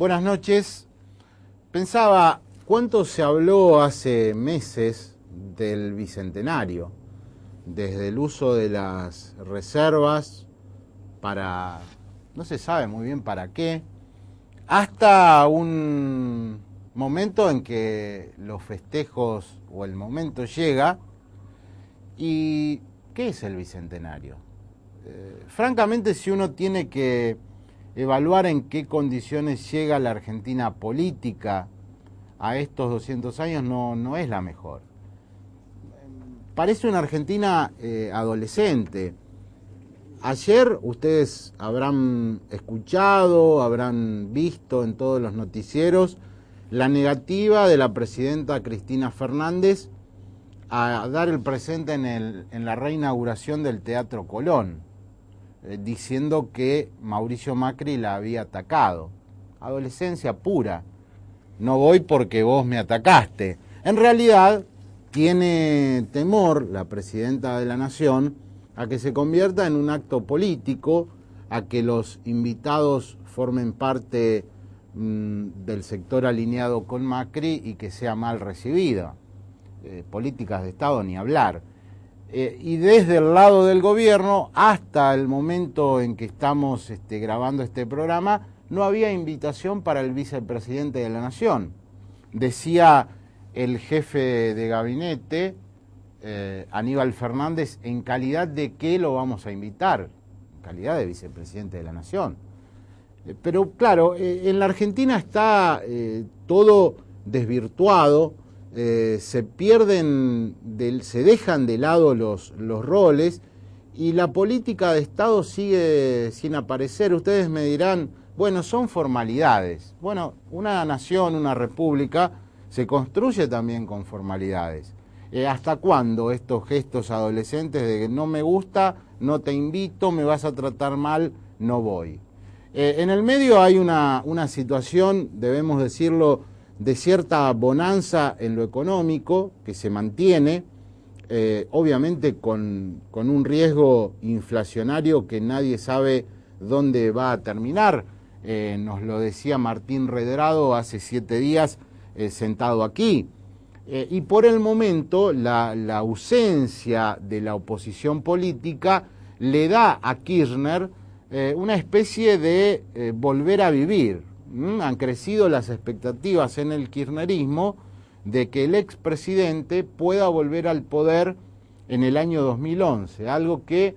Buenas noches. Pensaba, ¿cuánto se habló hace meses del Bicentenario? Desde el uso de las reservas para, no se sabe muy bien para qué, hasta un momento en que los festejos o el momento llega. ¿Y qué es el Bicentenario? Francamente, si uno tiene que evaluar en qué condiciones llega la Argentina política a estos 200 años, no es la mejor. Parece una Argentina adolescente. Ayer ustedes habrán escuchado, habrán visto en todos los noticieros la negativa de la presidenta Cristina Fernández a dar el presente en la reinauguración del Teatro Colón, diciendo que Mauricio Macri la había atacado. Adolescencia pura. No voy porque vos me atacaste. En realidad, tiene temor la presidenta de la Nación a que se convierta en un acto político, a que los invitados formen parte del sector alineado con Macri y que sea mal recibida. Políticas de Estado ni hablar. Y desde el lado del gobierno, hasta el momento en que estamos grabando este programa, no había invitación para el vicepresidente de la Nación. Decía el jefe de gabinete, Aníbal Fernández, ¿en calidad de qué lo vamos a invitar? En calidad de vicepresidente de la Nación. Pero claro, en la Argentina está todo desvirtuado. Se dejan de lado los roles y la política de Estado sigue sin aparecer. Ustedes me dirán, bueno, son formalidades. Bueno, una nación, una república, se construye también con formalidades. ¿Hasta cuándo estos gestos adolescentes de que no me gusta, no te invito, me vas a tratar mal, no voy? En el medio hay una situación, debemos decirlo, de cierta bonanza en lo económico que se mantiene, obviamente con un riesgo inflacionario que nadie sabe dónde va a terminar. Nos lo decía Martín Redrado hace 7 días sentado aquí. Y por el momento la ausencia de la oposición política le da a Kirchner una especie de volver a vivir. Han crecido las expectativas en el kirchnerismo de que el expresidente pueda volver al poder en el año 2011, algo que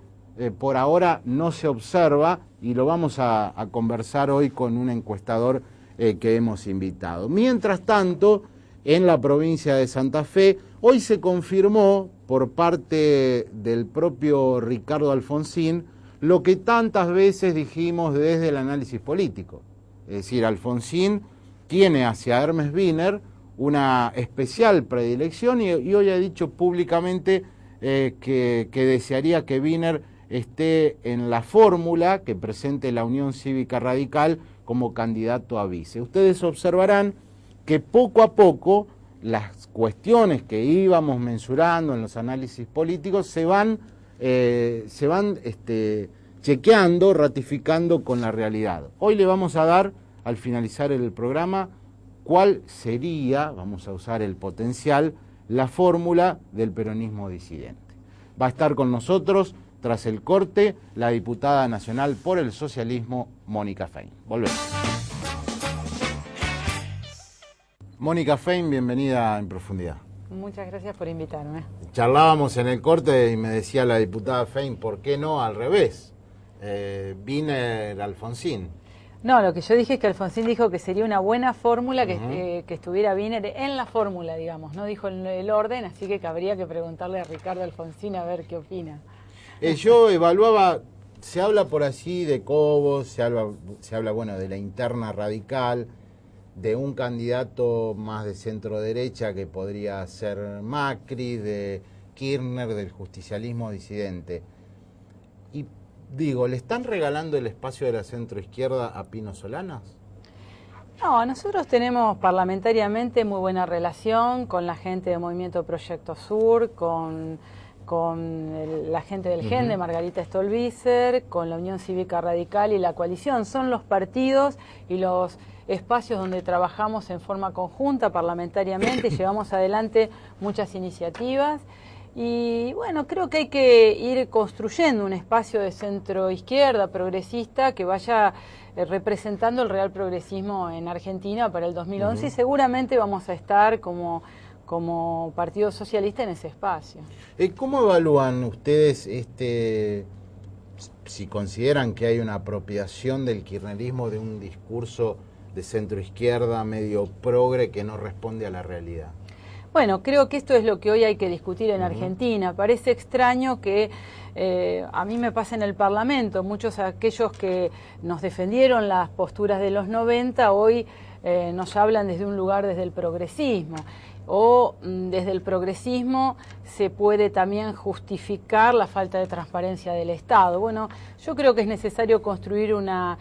por ahora no se observa y lo vamos a conversar hoy con un encuestador que hemos invitado. Mientras tanto, en la provincia de Santa Fe, hoy se confirmó por parte del propio Ricardo Alfonsín lo que tantas veces dijimos desde el análisis político. Es decir, Alfonsín tiene hacia Hermes Wiener una especial predilección y hoy ha dicho públicamente que desearía que Wiener esté en la fórmula que presente la Unión Cívica Radical como candidato a vice. Ustedes observarán que poco a poco las cuestiones que íbamos mensurando en los análisis políticos se van chequeando, ratificando con la realidad. Hoy le vamos a dar, al finalizar el programa, cuál sería, vamos a usar el potencial, la fórmula del peronismo disidente. Va a estar con nosotros, tras el corte, la diputada nacional por el socialismo, Mónica Fein. Volvemos. Mónica Fein, bienvenida en Profundidad. Muchas gracias por invitarme. Charlábamos en el corte y me decía la diputada Fein, ¿por qué no al revés? Wiener Alfonsín. No, lo que yo dije es que Alfonsín dijo que sería una buena fórmula que estuviera Wiener en la fórmula, digamos. No dijo el orden, así que cabría que preguntarle a Ricardo Alfonsín a ver qué opina. Yo evaluaba, se habla por así de Cobos, se habla bueno, de la interna radical, de un candidato más de centro derecha que podría ser Macri, de Kirchner, del justicialismo disidente. Y digo, ¿le están regalando el espacio de la centroizquierda a Pino Solanas? No, nosotros tenemos parlamentariamente muy buena relación con la gente del Movimiento Proyecto Sur, con la gente del GEN de Margarita Stolbizer, con la Unión Cívica Radical y la coalición. Son los partidos y los espacios donde trabajamos en forma conjunta parlamentariamente y llevamos adelante muchas iniciativas. Y bueno, creo que hay que ir construyendo un espacio de centro izquierda, progresista, que vaya representando el real progresismo en Argentina para el 2011 y seguramente vamos a estar como Partido Socialista en ese espacio. ¿Cómo evalúan ustedes si consideran que hay una apropiación del kirchnerismo de un discurso de centro izquierda medio progre que no responde a la realidad? Bueno, creo que esto es lo que hoy hay que discutir en Argentina. Parece extraño que a mí me pasa en el Parlamento, muchos de aquellos que nos defendieron las posturas de los 90 hoy nos hablan desde un lugar desde el progresismo. O desde el progresismo se puede también justificar la falta de transparencia del Estado. Bueno, yo creo que es necesario construir una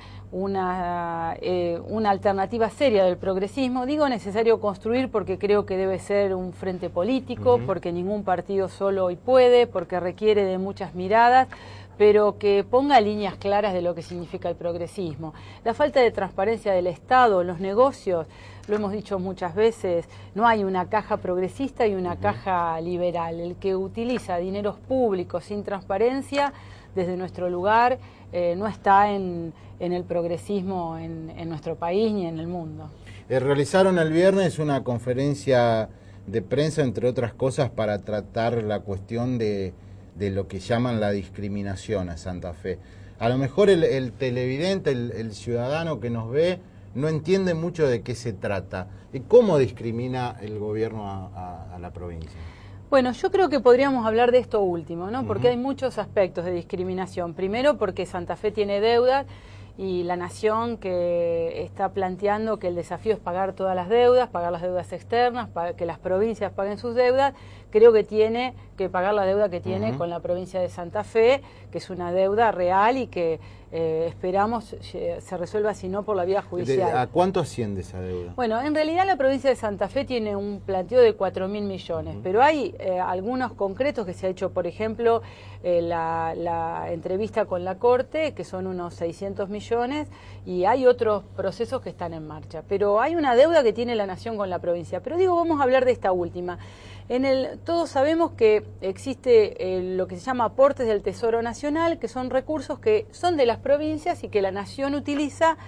alternativa seria del progresismo. Digo necesario construir porque creo que debe ser un frente político, porque ningún partido solo hoy puede, porque requiere de muchas miradas, pero que ponga líneas claras de lo que significa el progresismo. La falta de transparencia del Estado, los negocios, lo hemos dicho muchas veces, no hay una caja progresista y una caja liberal. El que utiliza dineros públicos sin transparencia, desde nuestro lugar, no está en el progresismo en nuestro país ni en el mundo. Realizaron el viernes una conferencia de prensa, entre otras cosas, para tratar la cuestión de lo que llaman la discriminación a Santa Fe. A lo mejor el televidente, el ciudadano que nos ve, no entiende mucho de qué se trata. ¿Cómo discrimina el gobierno a la provincia? Bueno, yo creo que podríamos hablar de esto último, ¿no? Porque hay muchos aspectos de discriminación. Primero, porque Santa Fe tiene deudas y la Nación que está planteando que el desafío es pagar todas las deudas, pagar las deudas externas, que las provincias paguen sus deudas, creo que tiene que pagar la deuda que tiene con la provincia de Santa Fe, que es una deuda real y que esperamos se resuelva, si no por la vía judicial. ¿A cuánto asciende esa deuda? Bueno, en realidad la provincia de Santa Fe tiene un planteo de 4.000 millones, pero hay algunos concretos que se ha hecho, por ejemplo, la entrevista con la Corte, que son unos 600 millones, y hay otros procesos que están en marcha. Pero hay una deuda que tiene la Nación con la provincia. Pero digo, vamos a hablar de esta última. Todos sabemos que existe lo que se llama aportes del Tesoro Nacional, que son recursos que son de las provincias y que la Nación utiliza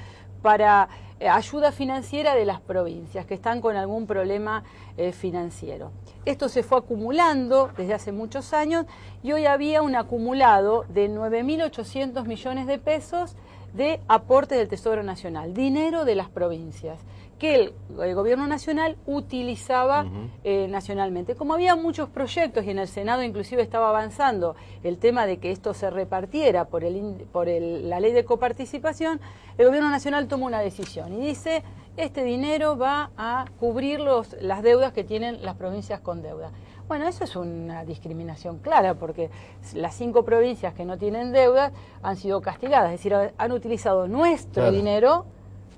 para ayuda financiera de las provincias que están con algún problema financiero. Esto se fue acumulando desde hace muchos años y hoy había un acumulado de 9.800 millones de pesos de aportes del Tesoro Nacional, dinero de las provincias, que el gobierno nacional utilizaba nacionalmente. Como había muchos proyectos y en el Senado inclusive estaba avanzando el tema de que esto se repartiera por la ley de coparticipación, el gobierno nacional tomó una decisión y dice, este dinero va a cubrir las deudas que tienen las provincias con deuda. Bueno, eso es una discriminación clara, porque las 5 provincias que no tienen deudas han sido castigadas, es decir, han utilizado nuestro dinero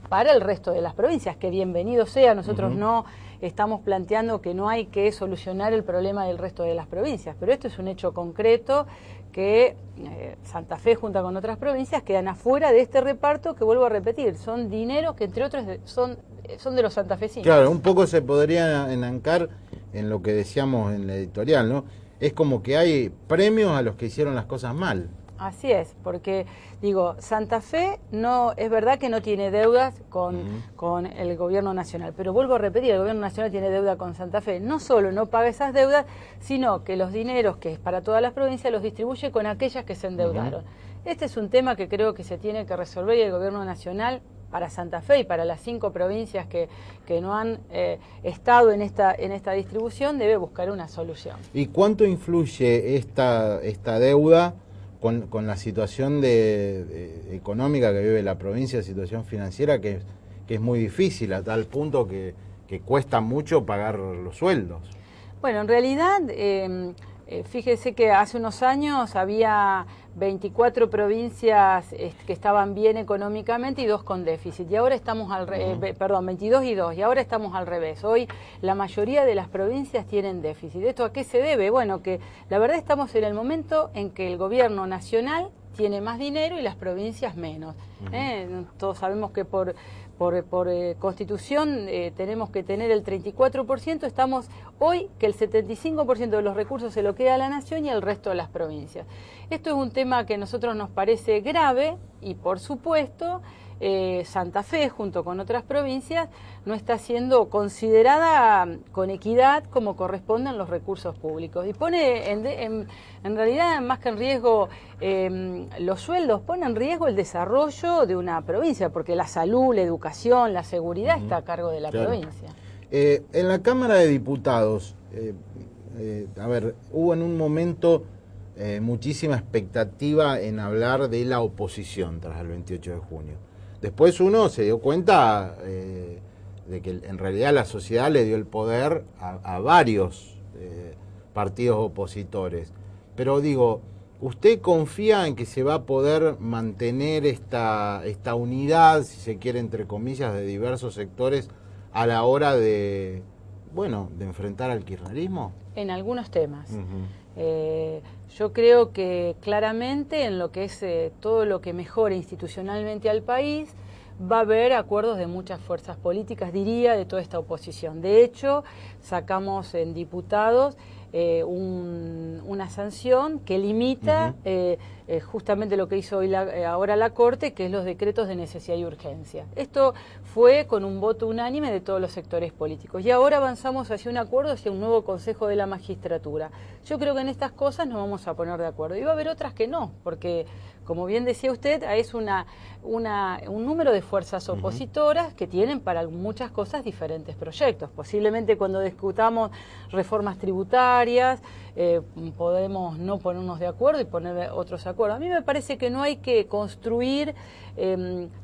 para el resto de las provincias, que bienvenido sea. Nosotros no estamos planteando que no hay que solucionar el problema del resto de las provincias, pero esto es un hecho concreto que Santa Fe junto con otras provincias quedan afuera de este reparto que, vuelvo a repetir, son dineros que entre otros son de los santafesinos. Claro, un poco se podría enancar en lo que decíamos en la editorial, ¿no? Es como que hay premios a los que hicieron las cosas mal. Así es, porque digo, Santa Fe no es verdad que no tiene deudas con el gobierno nacional, pero vuelvo a repetir, el gobierno nacional tiene deuda con Santa Fe, no solo no paga esas deudas, sino que los dineros que es para todas las provincias los distribuye con aquellas que se endeudaron. Este es un tema que creo que se tiene que resolver y el gobierno nacional, para Santa Fe y para las 5 provincias que no han estado en esta distribución, debe buscar una solución. ¿Y cuánto influye esta deuda con la situación económica que vive la provincia, situación financiera que es muy difícil, a tal punto que cuesta mucho pagar los sueldos? Bueno, en realidad Fíjese que hace unos años había 24 provincias que estaban bien económicamente y 2 con déficit. Y ahora estamos perdón, 22 y 2, y ahora estamos al revés. Hoy la mayoría de las provincias tienen déficit. ¿Esto a qué se debe? Bueno, que la verdad estamos en el momento en que el gobierno nacional tiene más dinero y las provincias menos. Todos sabemos que por Constitución tenemos que tener el 34%, estamos hoy que el 75% de los recursos se lo queda a la Nación y el resto a las provincias. Esto es un tema que a nosotros nos parece grave y, por supuesto, Santa Fe, junto con otras provincias, no está siendo considerada con equidad como corresponden los recursos públicos. Y pone, en realidad, más que en riesgo los sueldos, pone en riesgo el desarrollo de una provincia, porque la salud, la educación, la seguridad está a cargo de la provincia. En la Cámara de Diputados, hubo en un momento muchísima expectativa en hablar de la oposición tras el 28 de junio. Después uno se dio cuenta de que en realidad la sociedad le dio el poder a varios partidos opositores. Pero digo, ¿usted confía en que se va a poder mantener esta unidad, si se quiere, entre comillas, de diversos sectores a la hora de enfrentar al kirchnerismo? En algunos temas. Yo creo que claramente en lo que es todo lo que mejore institucionalmente al país va a haber acuerdos de muchas fuerzas políticas, diría, de toda esta oposición. De hecho, sacamos en diputados una sanción que limita justamente lo que hizo hoy ahora la Corte, que es los decretos de necesidad y urgencia. Esto fue con un voto unánime de todos los sectores políticos. Y ahora avanzamos hacia un acuerdo, hacia un nuevo Consejo de la Magistratura. Yo creo que en estas cosas nos vamos a poner de acuerdo. Y va a haber otras que no, porque, como bien decía usted, es un número de fuerzas opositoras que tienen para muchas cosas diferentes proyectos. Posiblemente cuando discutamos reformas tributarias podemos no ponernos de acuerdo y poner otros acuerdos. A mí me parece que no hay que construir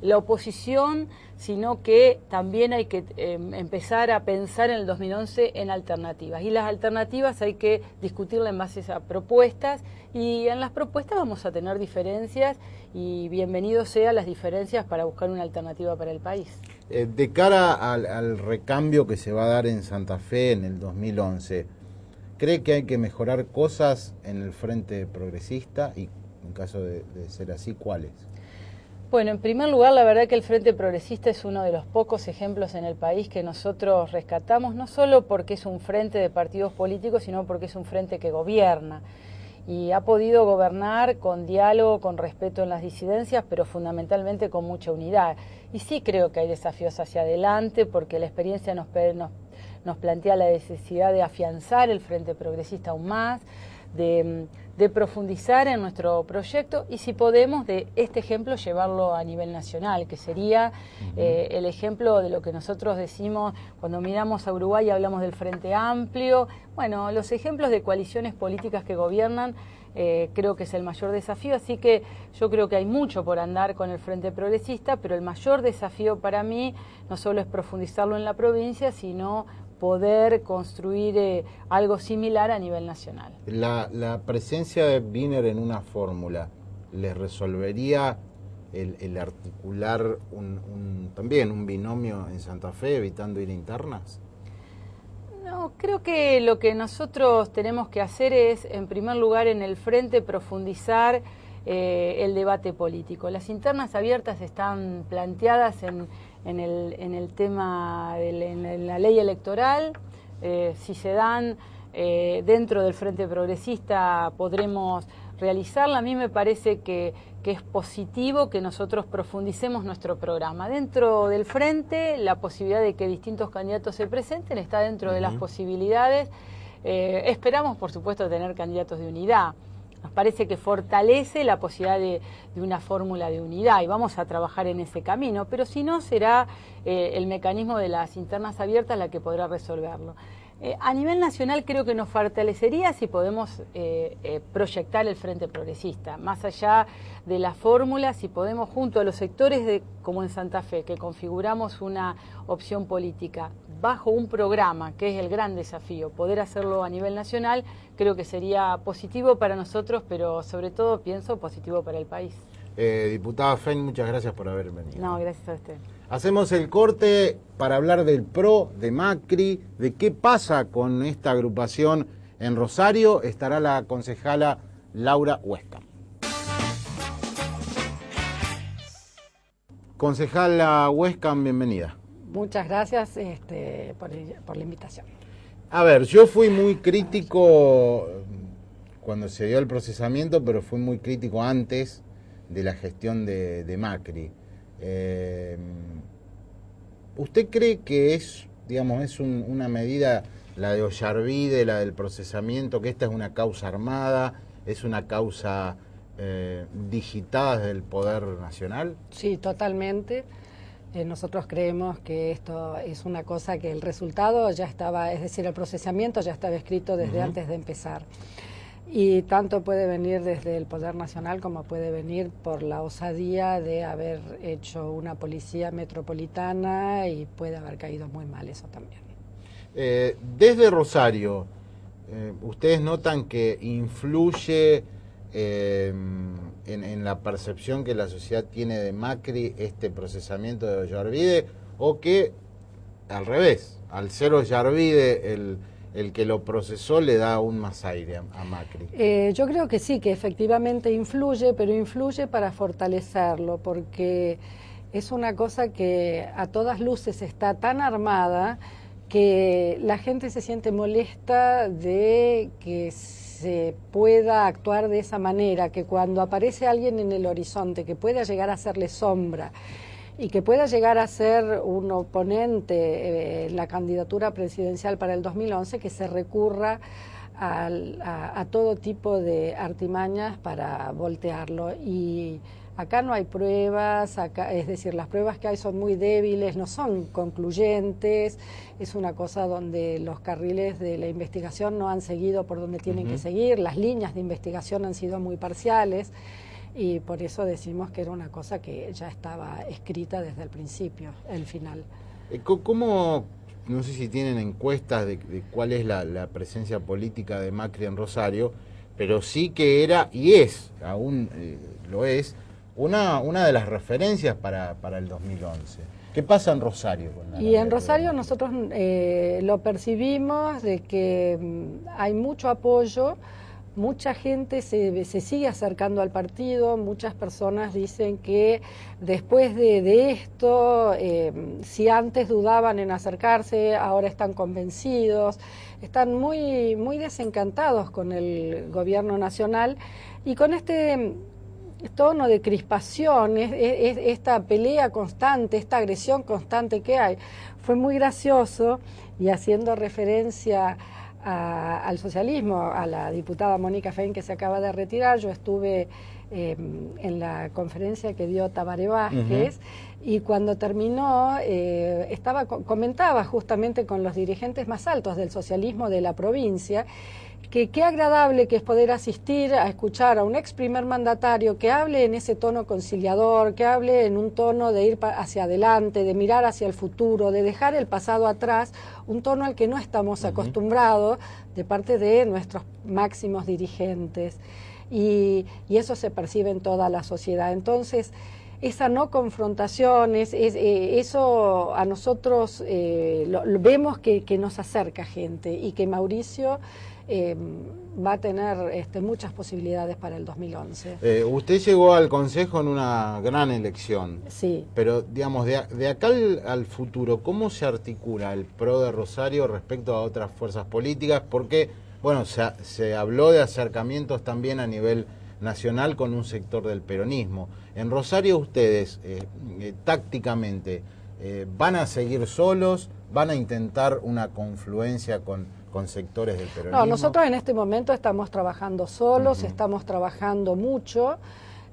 la oposición, sino que también hay que empezar a pensar en el 2011 en alternativas. Y las alternativas hay que discutirlas en base a propuestas, y en las propuestas vamos a tener diferencias, y bienvenido sean las diferencias para buscar una alternativa para el país. De cara al recambio que se va a dar en Santa Fe en el 2011, ¿cree que hay que mejorar cosas en el Frente Progresista? Y en caso de ser así, ¿cuáles? Bueno, en primer lugar, la verdad que el Frente Progresista es uno de los pocos ejemplos en el país que nosotros rescatamos, no solo porque es un frente de partidos políticos, sino porque es un frente que gobierna. Y ha podido gobernar con diálogo, con respeto en las disidencias, pero fundamentalmente con mucha unidad. Y sí creo que hay desafíos hacia adelante, porque la experiencia nos plantea la necesidad de afianzar el Frente Progresista aún más, de profundizar en nuestro proyecto, y si podemos, de este ejemplo llevarlo a nivel nacional, que sería el ejemplo de lo que nosotros decimos cuando miramos a Uruguay y hablamos del Frente Amplio. Bueno, los ejemplos de coaliciones políticas que gobiernan creo que es el mayor desafío, así que yo creo que hay mucho por andar con el Frente Progresista, pero el mayor desafío para mí no solo es profundizarlo en la provincia, sino poder construir algo similar a nivel nacional. La presencia de Wiener en una fórmula, ¿les resolvería el articular también un binomio en Santa Fe, evitando ir internas? No, creo que lo que nosotros tenemos que hacer es, en primer lugar, en el frente, profundizar el debate político. Las internas abiertas están planteadas en el tema en la ley electoral. Si se dan dentro del Frente Progresista podremos realizarla. A mí me parece que es positivo que nosotros profundicemos nuestro programa. Dentro del Frente, la posibilidad de que distintos candidatos se presenten está dentro de las posibilidades. Esperamos, por supuesto, tener candidatos de unidad. Nos parece que fortalece la posibilidad de una fórmula de unidad, y vamos a trabajar en ese camino, pero si no, será el mecanismo de las internas abiertas la que podrá resolverlo. A nivel nacional creo que nos fortalecería si podemos proyectar el Frente Progresista, más allá de la fórmula, si podemos junto a los sectores como en Santa Fe, que configuramos una opción política bajo un programa, que es el gran desafío, poder hacerlo a nivel nacional, creo que sería positivo para nosotros, pero sobre todo pienso positivo para el país. Diputada Fein, muchas gracias por haber venido. No, gracias a usted. Hacemos el corte para hablar del PRO, de Macri, de qué pasa con esta agrupación en Rosario. Estará la concejala Laura Huescam. Concejala Huescam, bienvenida. Muchas gracias por la invitación. A ver, yo fui muy crítico cuando se dio el procesamiento, pero fui muy crítico antes de la gestión de Macri. ¿Usted cree que es una medida, la de Ollarvide, la del procesamiento, que esta es una causa armada, es una causa digitada desde el Poder Nacional? Sí, totalmente. Nosotros creemos que esto es una cosa que el resultado ya estaba, es decir, el procesamiento ya estaba escrito desde antes de empezar. Y tanto puede venir desde el Poder Nacional como puede venir por la osadía de haber hecho una policía metropolitana y puede haber caído muy mal eso también. Desde Rosario, ¿ustedes notan que influye en la percepción que la sociedad tiene de Macri este procesamiento de Ollarvide, o que al revés, al ser Ollarvide el que lo procesó le da aún más aire a Macri? Yo creo que sí, que efectivamente influye, pero influye para fortalecerlo, porque es una cosa que a todas luces está tan armada que la gente se siente molesta de que se pueda actuar de esa manera, que cuando aparece alguien en el horizonte que pueda llegar a hacerle sombra y que pueda llegar a ser un oponente en la candidatura presidencial para el 2011, que se recurra a todo tipo de artimañas para voltearlo. Y acá no hay pruebas, es decir, las pruebas que hay son muy débiles, no son concluyentes, es una cosa donde los carriles de la investigación no han seguido por donde tienen que seguir, las líneas de investigación han sido muy parciales, y por eso decimos que era una cosa que ya estaba escrita desde el principio, el final. ¿Cómo, no sé si tienen encuestas de cuál es la presencia política de Macri en Rosario, pero sí que era, y es, aún lo es, una de las referencias para el 2011. ¿Qué pasa en Rosario? Y en Rosario nosotros lo percibimos de que hay mucho apoyo. Mucha gente se sigue acercando al partido, muchas personas dicen que después de esto, si antes dudaban en acercarse, ahora están convencidos, están muy, muy desencantados con el gobierno nacional y con este tono de crispación, esta pelea constante, esta agresión constante que hay. Fue muy gracioso, y haciendo referencia al socialismo, a la diputada Mónica Fein, que se acaba de retirar, yo estuve en la conferencia que dio Tabaré Vázquez, y cuando terminó comentaba justamente con los dirigentes más altos del socialismo de la provincia, que qué agradable que es poder asistir a escuchar a un ex primer mandatario que hable en ese tono conciliador, que hable en un tono de ir hacia adelante, de mirar hacia el futuro, de dejar el pasado atrás, un tono al que no estamos acostumbrados de parte de nuestros máximos dirigentes. Y eso se percibe en toda la sociedad. Entonces, esa no confrontación, eso a nosotros lo vemos que nos acerca gente, y que Mauricio va a tener muchas posibilidades para el 2011. Usted llegó al Consejo en una gran elección. Sí. Pero, digamos, de acá al futuro, ¿cómo se articula el PRO de Rosario respecto a otras fuerzas políticas? Porque, bueno, se habló de acercamientos también a nivel nacional con un sector del peronismo. En Rosario ustedes, tácticamente, ¿van a seguir solos? ¿Van a intentar una confluencia con sectores del peronismo? No, nosotros en este momento estamos trabajando solos, estamos trabajando mucho.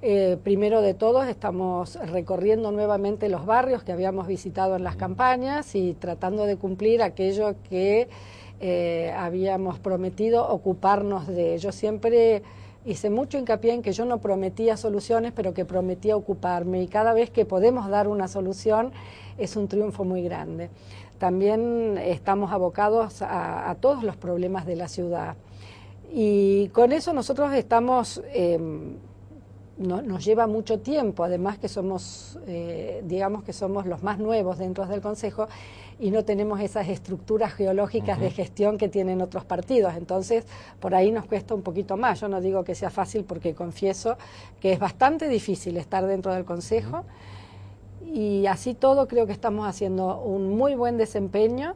Primero de todos, estamos recorriendo nuevamente los barrios que habíamos visitado en las campañas y tratando de cumplir aquello que habíamos prometido ocuparnos de. Yo siempre hice mucho hincapié en que yo no prometía soluciones, pero que prometía ocuparme, y cada vez que podemos dar una solución es un triunfo muy grande. También estamos abocados a todos los problemas de la ciudad, y con eso nosotros estamos... nos lleva mucho tiempo, además que somos, digamos que somos los más nuevos dentro del Consejo y no tenemos esas estructuras geológicas de gestión que tienen otros partidos, entonces por ahí nos cuesta un poquito más. Yo no digo que sea fácil, porque confieso que es bastante difícil estar dentro del Consejo, y así todo creo que estamos haciendo un muy buen desempeño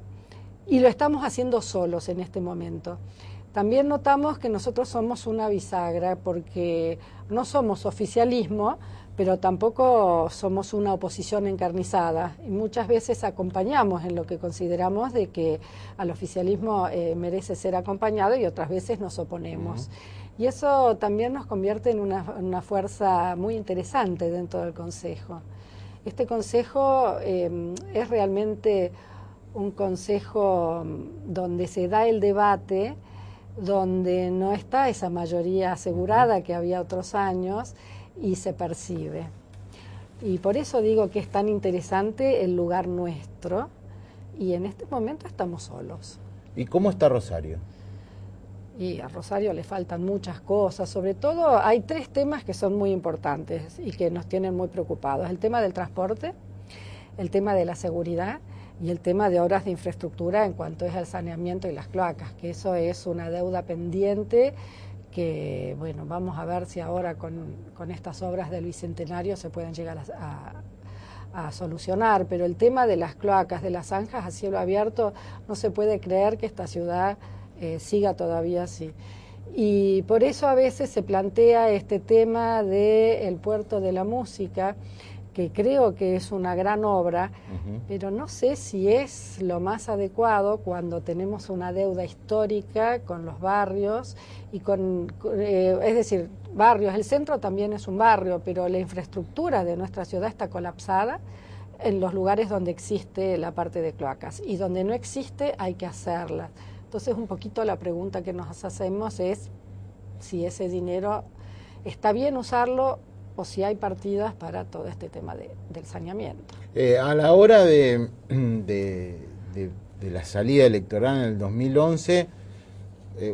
y lo estamos haciendo solos en este momento. También notamos que nosotros somos una bisagra, porque no somos oficialismo, pero tampoco somos una oposición encarnizada, y muchas veces acompañamos en lo que consideramos de que al oficialismo merece ser acompañado, y otras veces nos oponemos. Y eso también nos convierte en una fuerza muy interesante dentro del Consejo. Este Consejo es realmente un consejo donde se da el debate, donde no está esa mayoría asegurada que había otros años, y se percibe. Y por eso digo que es tan interesante el lugar nuestro, y en este momento estamos solos. ¿Y cómo está Rosario? Y a Rosario le faltan muchas cosas, sobre todo hay 3 temas que son muy importantes y que nos tienen muy preocupados: el tema del transporte, el tema de la seguridad y el tema de obras de infraestructura en cuanto es el saneamiento y las cloacas, que eso es una deuda pendiente que, bueno, vamos a ver si ahora con estas obras del Bicentenario se pueden llegar a solucionar, pero el tema de las cloacas, de las zanjas a cielo abierto, no se puede creer que esta ciudad siga todavía así. Y por eso a veces se plantea este tema del Puerto de la Música, que creo que es una gran obra, pero no sé si es lo más adecuado cuando tenemos una deuda histórica con los barrios, y es decir, barrios, el centro también es un barrio, pero la infraestructura de nuestra ciudad está colapsada en los lugares donde existe la parte de cloacas, y donde no existe hay que hacerla. Entonces, un poquito la pregunta que nos hacemos es si ese dinero está bien usarlo, o si hay partidas para todo este tema del saneamiento. A la hora de la salida electoral en el 2011,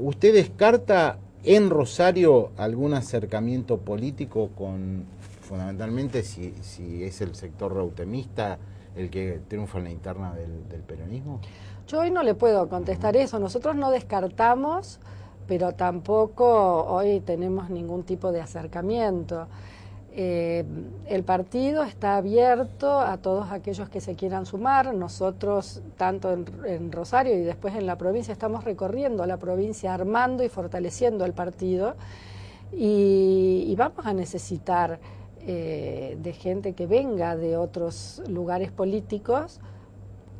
¿usted descarta en Rosario algún acercamiento político con, fundamentalmente, si es el sector reutemista el que triunfa en la interna del peronismo? Yo hoy no le puedo contestar eso. Nosotros no descartamos, pero tampoco hoy tenemos ningún tipo de acercamiento. El partido está abierto a todos aquellos que se quieran sumar. Nosotros, tanto en Rosario y después en la provincia, estamos recorriendo la provincia, armando y fortaleciendo el partido, y vamos a necesitar de gente que venga de otros lugares políticos,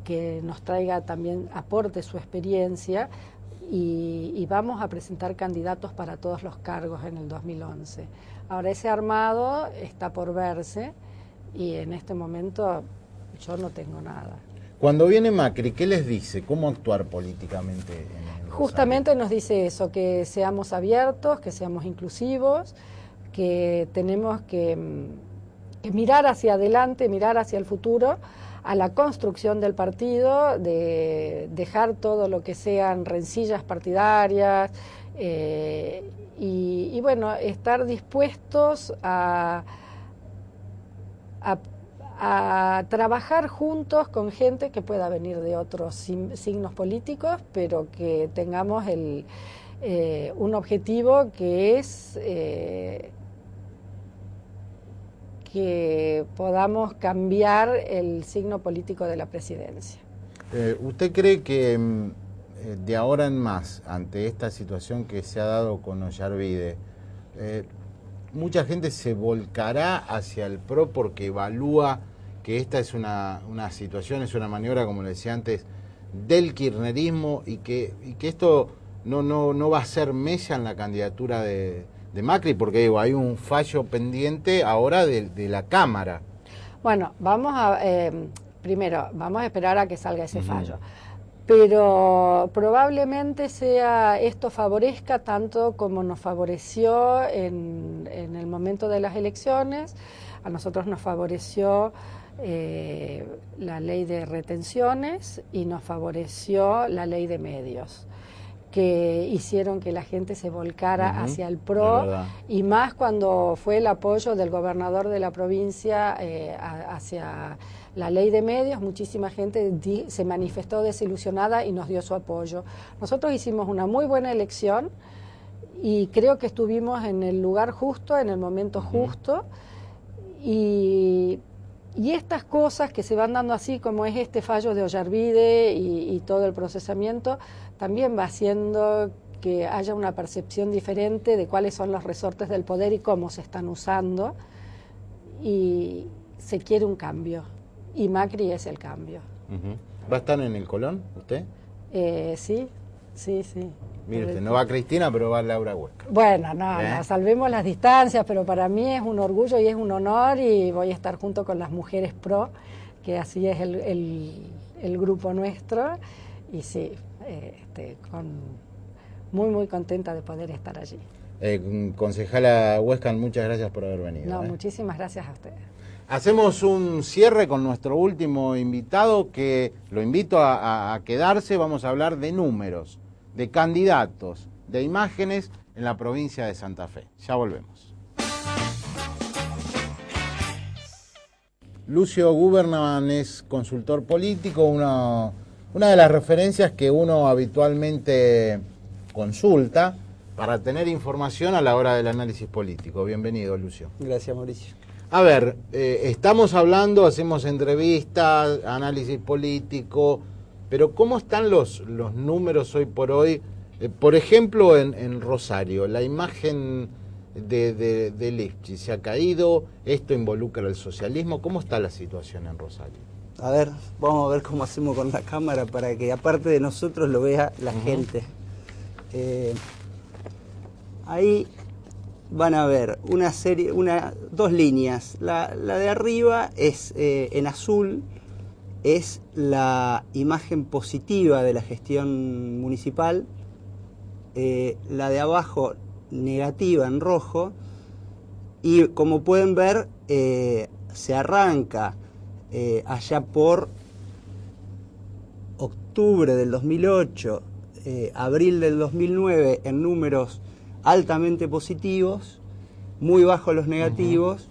que nos traiga también, aporte su experiencia, y vamos a presentar candidatos para todos los cargos en el 2011. Ahora, ese armado está por verse, y en este momento yo no tengo nada. Cuando viene Macri, ¿qué les dice? ¿Cómo actuar políticamente en Rosario? Justamente nos dice eso, que seamos abiertos, que seamos inclusivos, que tenemos que mirar hacia adelante, mirar hacia el futuro, a la construcción del partido, de dejar todo lo que sean rencillas partidarias, y bueno, estar dispuestos a trabajar juntos con gente que pueda venir de otros signos políticos, pero que tengamos un objetivo que es que podamos cambiar el signo político de la presidencia. ¿Usted cree que de ahora en más, ante esta situación que se ha dado con Ollarvide, mucha gente se volcará hacia el PRO porque evalúa que esta es una situación, es una maniobra, como le decía antes, del kirchnerismo, y que esto no va a ser mella en la candidatura de Macri? Porque digo, hay un fallo pendiente ahora de la Cámara. Bueno, primero, vamos a esperar a que salga ese fallo. Pero probablemente esto favorezca tanto como nos favoreció en el momento de las elecciones. A nosotros nos favoreció la ley de retenciones y nos favoreció la ley de medios, que hicieron que la gente se volcara hacia el PRO, y más cuando fue el apoyo del gobernador de la provincia hacia la ley de medios. Muchísima gente se manifestó desilusionada y nos dio su apoyo. Nosotros hicimos una muy buena elección y creo que estuvimos en el lugar justo, en el momento justo, y estas cosas que se van dando así, como es este fallo de Ollarvide y todo el procesamiento, también va haciendo que haya una percepción diferente de cuáles son los resortes del poder y cómo se están usando, y se quiere un cambio, y Macri es el cambio. ¿Va a estar en el Colón usted? Sí. Mire usted, no va Cristina, pero va Laura Huesca. Bueno, no, salvemos las distancias, pero para mí es un orgullo y es un honor, y voy a estar junto con las mujeres PRO, que así es el grupo nuestro, y sí, muy contenta de poder estar allí. Concejala Huesca, muchas gracias por haber venido. No, muchísimas gracias a ustedes. Hacemos un cierre con nuestro último invitado, que lo invito a quedarse. Vamos a hablar de números, de candidatos, de imágenes en la provincia de Santa Fe. Ya volvemos. Lucio Guberman es consultor político, una de las referencias que uno habitualmente consulta para tener información a la hora del análisis político. Bienvenido, Lucio. Gracias, Mauricio. A ver, estamos hablando, hacemos entrevistas, análisis político, pero ¿cómo están los números hoy por hoy? Por ejemplo, en Rosario, la imagen de Lifchit se ha caído, esto involucra al socialismo. ¿Cómo está la situación en Rosario? A ver, vamos a ver cómo hacemos con la cámara para que aparte de nosotros lo vea la gente. Ahí van a ver dos líneas. La de arriba es en azul, es la imagen positiva de la gestión municipal. La de abajo negativa en rojo, y como pueden ver se arranca allá por octubre del 2008, abril del 2009 en números altamente positivos, muy bajos los negativos,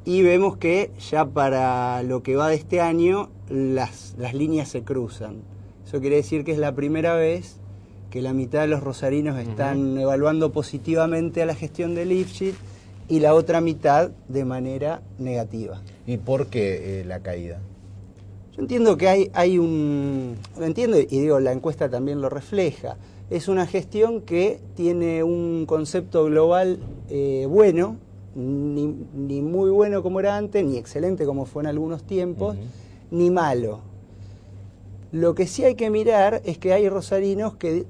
y vemos que ya para lo que va de este año las líneas se cruzan. Eso quiere decir que es la primera vez que la mitad de los rosarinos están evaluando positivamente a la gestión de Lifchit y la otra mitad de manera negativa. ¿Y por qué la caída? Yo entiendo que lo entiendo, y digo, la encuesta también lo refleja. Es una gestión que tiene un concepto global bueno, ni muy bueno como era antes, ni excelente como fue en algunos tiempos, ni malo. Lo que sí hay que mirar es que hay rosarinos que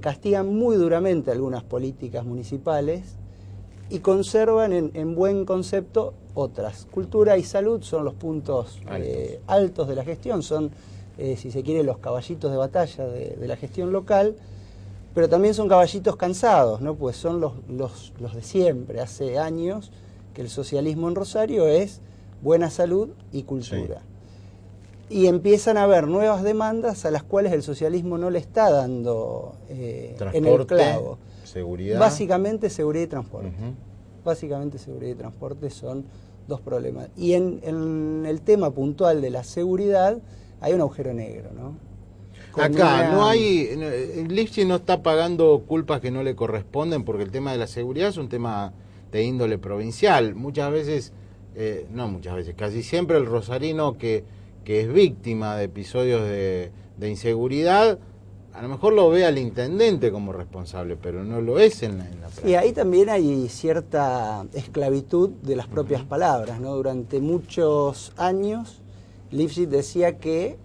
castigan muy duramente algunas políticas municipales y conservan en buen concepto otras. Cultura y salud son los puntos altos de la gestión, son, si se quiere, los caballitos de batalla de la gestión local, pero también son caballitos cansados, ¿no? Pues son los de siempre. Hace años que el socialismo en Rosario es buena salud y cultura. Sí. Y empiezan a haber nuevas demandas a las cuales el socialismo no le está dando en el clavo. Seguridad. Básicamente seguridad y transporte. Básicamente seguridad y transporte son dos problemas. Y en el tema puntual de la seguridad hay un agujero negro, ¿no? No hay, Lifchit no está pagando culpas que no le corresponden, porque el tema de la seguridad es un tema de índole provincial. Muchas veces, casi siempre el rosarino que es víctima de episodios de inseguridad, a lo mejor lo ve al intendente como responsable, pero no lo es en la práctica. Y ahí también hay cierta esclavitud de las propias palabras, ¿no? Durante muchos años Lifchit decía que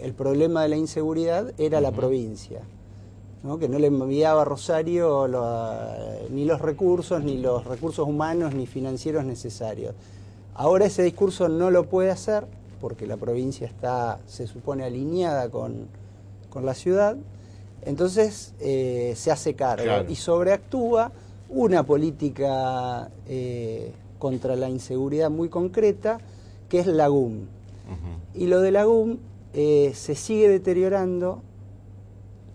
el problema de la inseguridad era la provincia. ¿no? Que no le enviaba a Rosario ni los recursos humanos ni financieros necesarios. Ahora ese discurso no lo puede hacer porque la provincia está, se supone, alineada con la ciudad, entonces se hace cargo, claro, y sobreactúa una política contra la inseguridad muy concreta, que es la GUM. Y lo de la GUM se sigue deteriorando.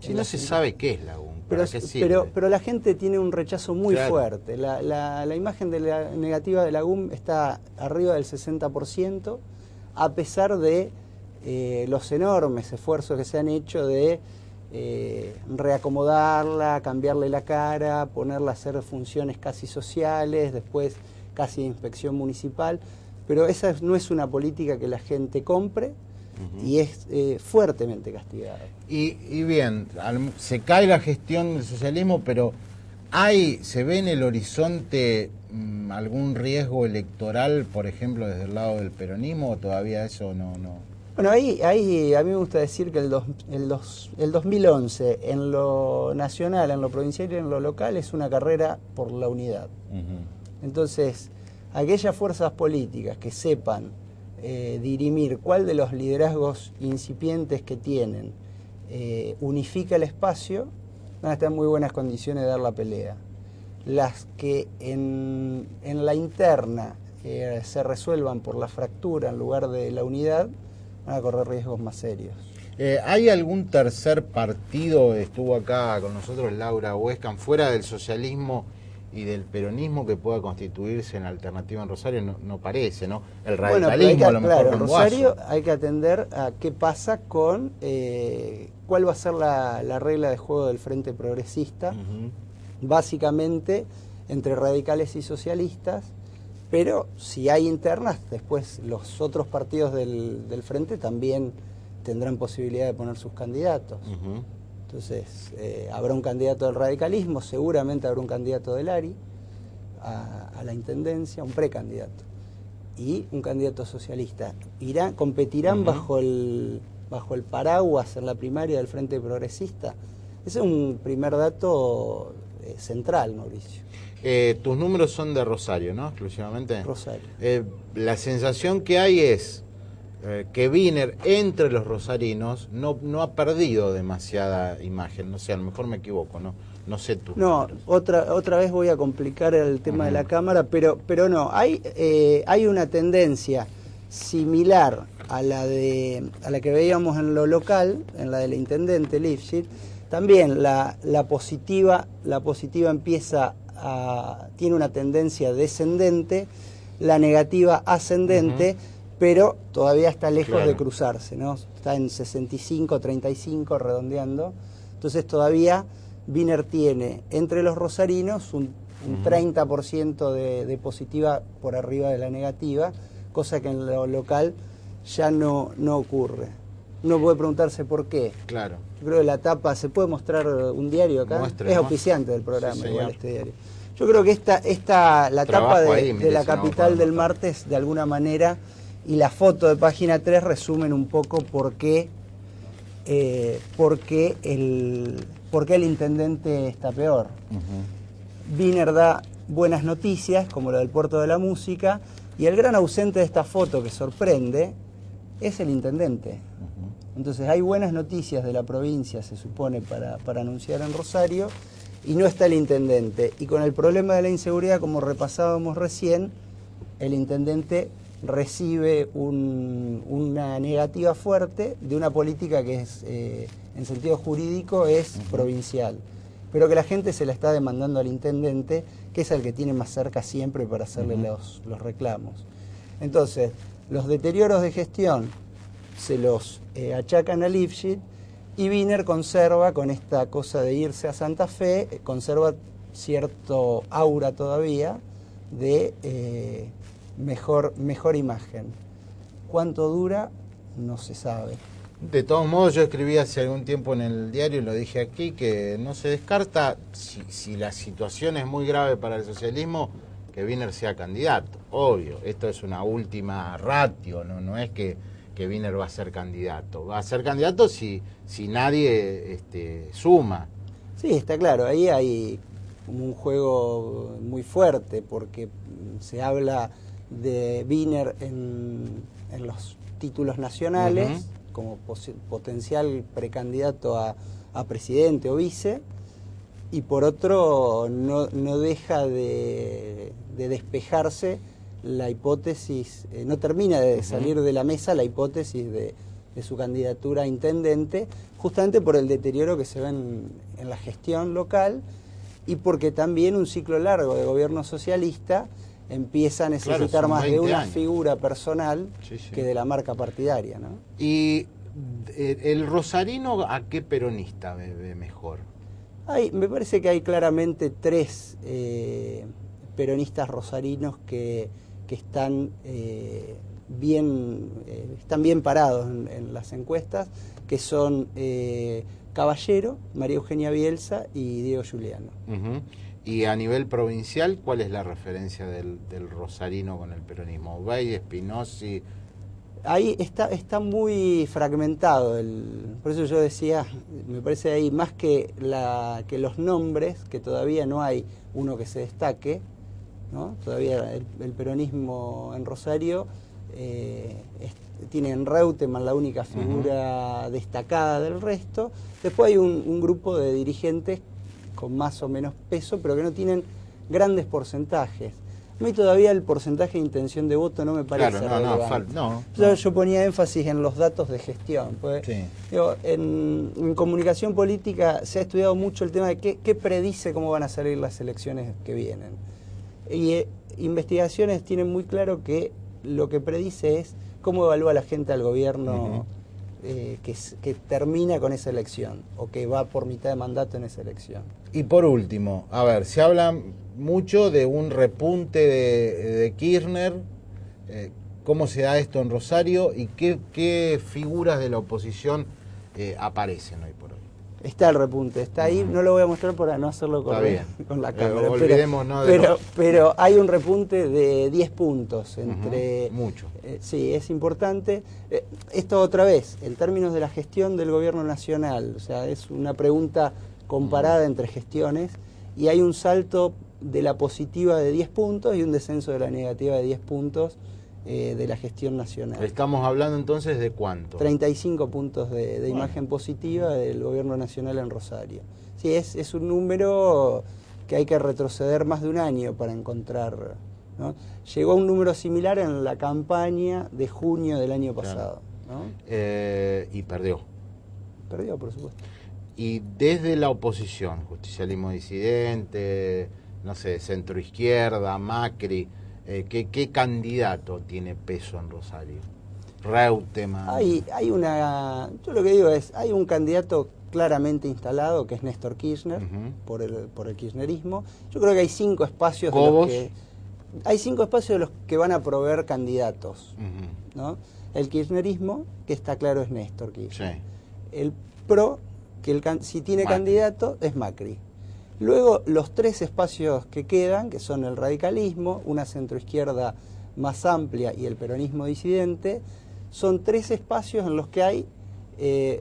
Si no se sabe qué es la GUM, pero la gente tiene un rechazo muy, claro, fuerte. La imagen negativa de la GUM está arriba del 60%, a pesar de los enormes esfuerzos que se han hecho de reacomodarla, cambiarle la cara, ponerla a hacer funciones casi sociales, después casi de inspección municipal, pero esa no es una política que la gente compre y es fuertemente castigada. Y bien, se cae la gestión del socialismo, pero ¿se ve en el horizonte algún riesgo electoral, por ejemplo, desde el lado del peronismo, o todavía eso no? Bueno, ahí a mí me gusta decir que el 2011 en lo nacional, en lo provincial y en lo local es una carrera por la unidad. Entonces, aquellas fuerzas políticas que sepan dirimir cuál de los liderazgos incipientes que tienen unifica el espacio, van a estar en muy buenas condiciones de dar la pelea. Las que en la interna se resuelvan por la fractura en lugar de la unidad, van a correr riesgos más serios. ¿Hay algún tercer partido, estuvo acá con nosotros Laura Huescan, fuera del socialismo y del peronismo, que pueda constituirse en alternativa en Rosario? No parece, ¿no? El radicalismo, a lo mejor, claro, en Rosario hay que atender a qué pasa con cuál va a ser la regla de juego del Frente Progresista, básicamente entre radicales y socialistas, pero si hay internas, después los otros partidos del Frente también tendrán posibilidad de poner sus candidatos. Entonces, habrá un candidato del radicalismo, seguramente habrá un candidato del ARI a la intendencia, un precandidato, y un candidato socialista. Competirán bajo el paraguas en la primaria del Frente Progresista. Ese es un primer dato central, Mauricio. Tus números son de Rosario, ¿no? Exclusivamente. Rosario. La sensación que hay es que Wiener, entre los rosarinos, no ha perdido demasiada imagen. No sé, a lo mejor me equivoco, no sé tú. No, otra vez voy a complicar el tema de la Cámara, pero no, hay una tendencia similar a la que veíamos en lo local, en la del intendente Lifshitz. También la positiva tiene una tendencia descendente, la negativa ascendente, pero todavía está lejos de cruzarse, ¿no? Está en 65, 35, redondeando. Entonces todavía Wiener tiene entre los rosarinos un 30% de positiva por arriba de la negativa, cosa que en lo local ya no ocurre. Uno puede preguntarse por qué. Claro. Yo creo que la tapa, ¿se puede mostrar un diario acá? Muestre, es auspiciante del programa, sí, igual este diario. Yo creo que la tapa de la capital del martes, de alguna manera, y la foto de página 3 resumen un poco por qué el intendente está peor. Wiener da buenas noticias, como la del Puerto de la Música, y el gran ausente de esta foto, que sorprende, es el intendente. Entonces hay buenas noticias de la provincia, se supone, para anunciar en Rosario, y no está el intendente. Y con el problema de la inseguridad, como repasábamos recién, el intendente recibe una negativa fuerte de una política que es, en sentido jurídico, es provincial, pero que la gente se la está demandando al intendente, que es el que tiene más cerca siempre para hacerle los reclamos. Entonces, los deterioros de gestión se los achacan a Lifshitz, y Wiener conserva, con esta cosa de irse a Santa Fe, conserva cierto aura todavía de mejor imagen. ¿Cuánto dura? No se sabe. De todos modos, yo escribí hace algún tiempo en el diario, y lo dije aquí, que no se descarta, si la situación es muy grave para el socialismo, que Wiener sea candidato. Obvio, esto es una última ratio, no es que Wiener va a ser candidato. Va a ser candidato si nadie suma. Sí, está claro, ahí hay como un juego muy fuerte, porque se habla de Wiener en los títulos nacionales, como potencial precandidato a presidente o vice, y por otro no deja de despejarse la hipótesis, no termina de salir de la mesa la hipótesis de su candidatura a intendente, justamente por el deterioro que se ve en la gestión local, y porque también un ciclo largo de gobierno socialista empieza a necesitar más de una figura personal que de la marca partidaria, ¿no? ¿Y el rosarino a qué peronista ve mejor? Me parece que hay claramente tres peronistas rosarinos que están bien parados en las encuestas, que son Caballero, María Eugenia Bielsa y Diego Giuliano. Y a nivel provincial, ¿cuál es la referencia del rosarino con el peronismo? ¿Obey, Spinozzi? Ahí está muy fragmentado, por eso yo decía, me parece ahí más que los nombres, que todavía no hay uno que se destaque, ¿no? Todavía el peronismo en Rosario tiene en Reutemann la única figura destacada del resto. Después hay un grupo de dirigentes con más o menos peso, pero que no tienen grandes porcentajes. A mí todavía el porcentaje de intención de voto no me parece relevante. Yo ponía énfasis en los datos de gestión. Pues, digo, en comunicación política se ha estudiado mucho el tema de qué predice cómo van a salir las elecciones que vienen. Y investigaciones tienen muy claro que lo que predice es cómo evalúa la gente al gobierno que termina con esa elección, o que va por mitad de mandato en esa elección. Y por último, a ver, se habla mucho de un repunte de Kirchner. ¿Cómo se da esto en Rosario y qué figuras de la oposición aparecen hoy por hoy? Está el repunte, está ahí, no lo voy a mostrar para no hacerlo correr con la cámara. Pero hay un repunte de 10 puntos entre... mucho. Sí, es importante. Esto otra vez, en términos de la gestión del gobierno nacional, o sea, es una pregunta comparada entre gestiones, y hay un salto de la positiva de 10 puntos y un descenso de la negativa de 10 puntos de la gestión nacional. Estamos hablando entonces de ¿cuánto? 35 puntos de imagen positiva del gobierno nacional en Rosario. Sí, es un número que hay que retroceder más de un año para encontrar, ¿no? Llegó a un número similar en la campaña de junio del año pasado, ¿no? Y perdió. Perdió, por supuesto. Y desde la oposición, justicialismo disidente, no sé, centroizquierda, Macri, ¿qué candidato tiene peso en Rosario? Reutemann. Yo lo que digo es, hay un candidato claramente instalado, que es Néstor Kirchner, por el kirchnerismo. Yo creo que hay 5 espacios de los que van a proveer candidatos, ¿no? El kirchnerismo, que está claro, es Néstor Kirchner. Sí. El PRO, que si tiene candidato, es Macri. Luego, los 3 espacios que quedan, que son el radicalismo, una centroizquierda más amplia y el peronismo disidente, son 3 espacios en los que hay,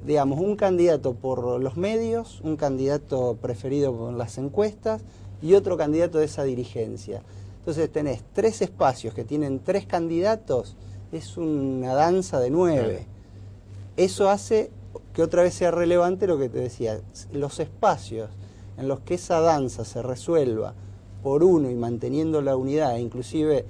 digamos, un candidato por los medios, un candidato preferido por las encuestas y otro candidato de esa dirigencia. Entonces tenés 3 espacios que tienen 3 candidatos, es una danza de 9. Eso hace que otra vez sea relevante lo que te decía, los espacios en los que esa danza se resuelva por uno y manteniendo la unidad, e inclusive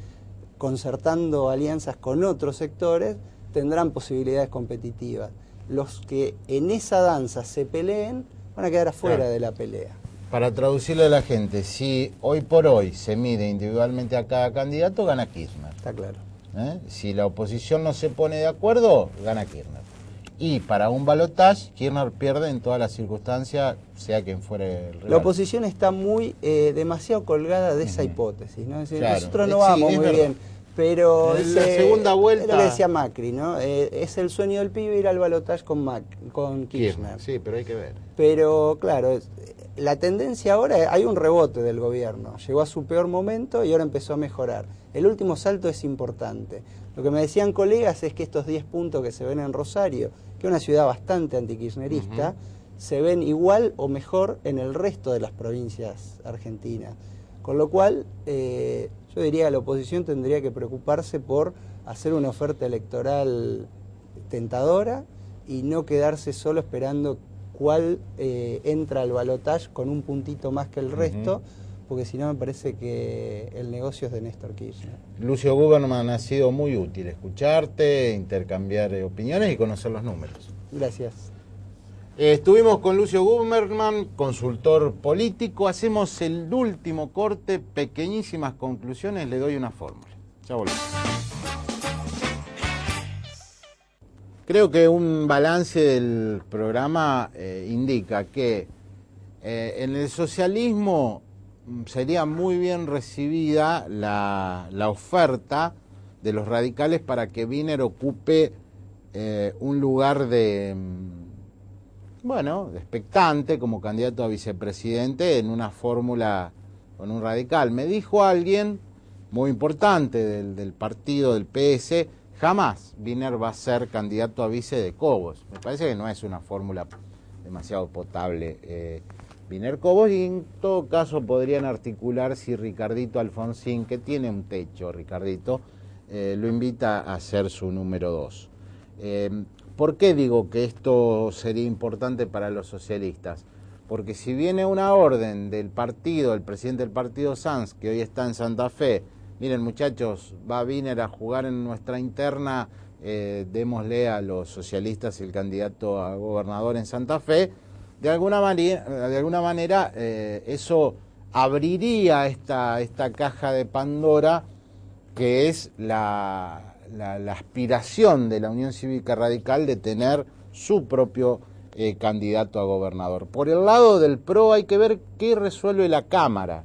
concertando alianzas con otros sectores, tendrán posibilidades competitivas. Los que en esa danza se peleen van a quedar afuera de la pelea. Para traducirle a la gente, si hoy por hoy se mide individualmente a cada candidato, gana Kirchner. Está claro. Si la oposición no se pone de acuerdo, gana Kirchner. Y para un balotaje, Kirchner pierde en todas las circunstancias, sea quien fuere el rival. La oposición está demasiado colgada de esa hipótesis, ¿no? Es decir, nosotros no vamos muy bien, pero la segunda vuelta... Es lo que decía Macri, ¿no? Es el sueño del pibe ir al balotaje con Kirchner. Sí, pero hay que ver. Pero, claro, la tendencia ahora, hay un rebote del gobierno. Llegó a su peor momento y ahora empezó a mejorar. El último salto es importante. Lo que me decían colegas es que estos 10 puntos que se ven en Rosario, que es una ciudad bastante antikirchnerista, se ven igual o mejor en el resto de las provincias argentinas. Con lo cual, yo diría que la oposición tendría que preocuparse por hacer una oferta electoral tentadora y no quedarse solo esperando cuál entra al balotaje con un puntito más que el resto, porque si no me parece que el negocio es de Néstor Kirchner. Lucio Guberman, ha sido muy útil escucharte, intercambiar opiniones y conocer los números. Gracias. Estuvimos con Lucio Guberman, consultor político. Hacemos el último corte, pequeñísimas conclusiones, le doy una fórmula. Ya volvemos. Creo que un balance del programa indica que en el socialismo sería muy bien recibida la oferta de los radicales para que Wiener ocupe un lugar de expectante como candidato a vicepresidente en una fórmula con un radical. Me dijo alguien muy importante del partido del PS, jamás Wiener va a ser candidato a vice de Cobos. Me parece que no es una fórmula demasiado potable. Wiener Cobos, y en todo caso podrían articular si Ricardito Alfonsín, que tiene un techo, Ricardito, lo invita a ser su número 2. ¿Por qué digo que esto sería importante para los socialistas? Porque si viene una orden del partido, el presidente del partido Sanz, que hoy está en Santa Fe, miren muchachos, va Wiener a jugar en nuestra interna, démosle a los socialistas el candidato a gobernador en Santa Fe, de alguna manera eso abriría esta caja de Pandora, que es la aspiración de la Unión Cívica Radical de tener su propio candidato a gobernador. Por el lado del PRO hay que ver qué resuelve la Cámara,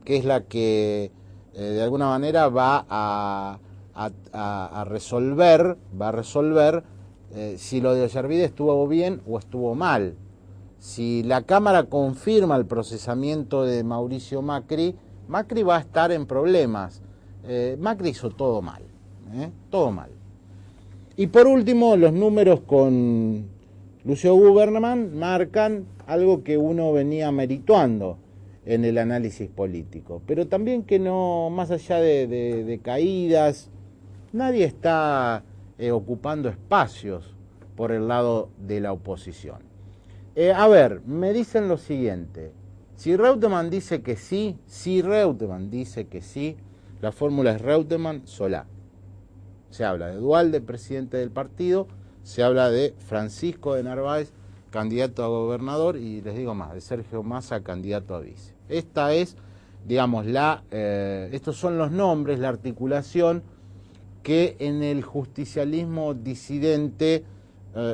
que es la que de alguna manera va a resolver si lo de Ollarvide estuvo bien o estuvo mal. Si la Cámara confirma el procesamiento de Mauricio Macri, Macri va a estar en problemas. Macri hizo todo mal, todo mal. Y por último, los números con Lucio Guberman marcan algo que uno venía merituando en el análisis político, pero también que no, más allá de caídas, nadie está ocupando espacios por el lado de la oposición. Me dicen lo siguiente: si Reutemann dice que sí, la fórmula es Reutemann-Solá. Se habla de Duhalde, presidente del partido, se habla de Francisco de Narváez, candidato a gobernador, y les digo más, de Sergio Massa, candidato a vice. Esta es, digamos, estos son los nombres, la articulación que en el justicialismo disidente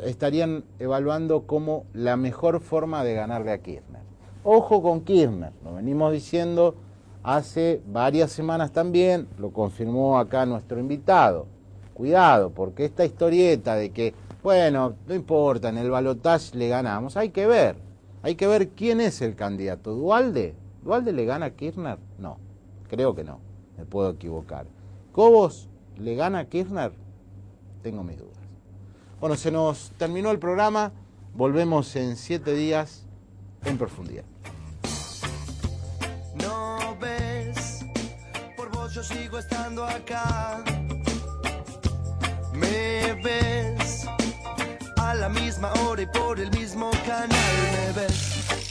estarían evaluando como la mejor forma de ganarle a Kirchner. Ojo con Kirchner, lo venimos diciendo hace varias semanas también, lo confirmó acá nuestro invitado. Cuidado, porque esta historieta de que, bueno, no importa, en el balotaje le ganamos, hay que ver quién es el candidato. ¿Duhalde? ¿Duhalde le gana a Kirchner? No, creo que no, me puedo equivocar. ¿Cobos le gana a Kirchner? Tengo mis dudas. Bueno, se nos terminó el programa, volvemos en 7 días en profundidad. No ves, por vos yo sigo estando acá. Me ves a la misma hora y por el mismo canal. Me ves.